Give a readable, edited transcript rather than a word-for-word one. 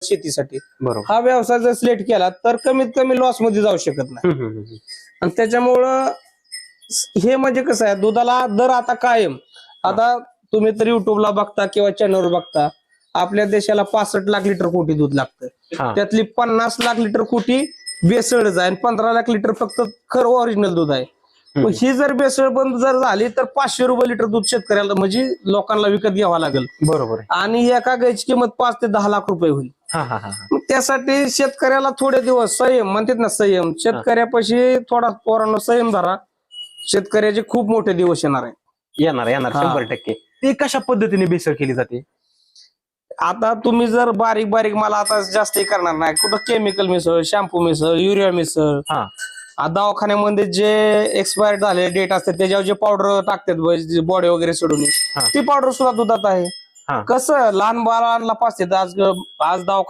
शेतीसाठी. बरोबर. हा व्यवसाय जर सिलेक्ट केला तर कमीत कमी लॉस मध्ये जाऊ शकत नाही. आणि त्याच्यामुळं हे म्हणजे कसं आहे, दुधाला दर आता कायम. आता तुम्ही तर युट्यूबला बघता किंवा चॅनलवर बघता, आपल्या देशाला 65 लाख लिटर कोटी दूध लागतं. हा. त्यातली 50 लाख लिटर कोटी भेसळच आहे आणि 15 लाख लिटर फक्त खरं ओरिजिनल दूध आहे. मग ही जर भेसळ बंद जर झाली तर 500 रुपये लिटर दूध शेतकऱ्याला म्हणजे लोकांना विकत घ्यावं लागेल. बरोबर आहे. आणि एका गायची किंमत 5 ते 10 लाख रुपये होईल. हा हा हा. मग त्यासाठी शेतकऱ्याला थोडे दिवस संयम म्हणतात ना, संयम. शेतकऱ्यापाशी थोडा पोरांनो संयम धरा. शेतकऱ्याचे खूप मोठे दिवस येणार आहे. येणार 100%. ते कशा पद्धतीने भेसळ केली जाते? आता तुम्ही जर बारीक बारीक, मला आता जास्त करणार नाही, कुठं केमिकल मिसळ, शॅम्पू मिसळ, युरिया मिसळ. हा. दवाखान्यामध्ये जे एक्सपायर झाले डेट असते त्याच्यावर जे पावडर टाकतात बॉडी वगैरे सोडून, ती पावडर सुद्धा दुधात आहे. हा. कसं लहान बाळांना पाचते आज दवाखान्यात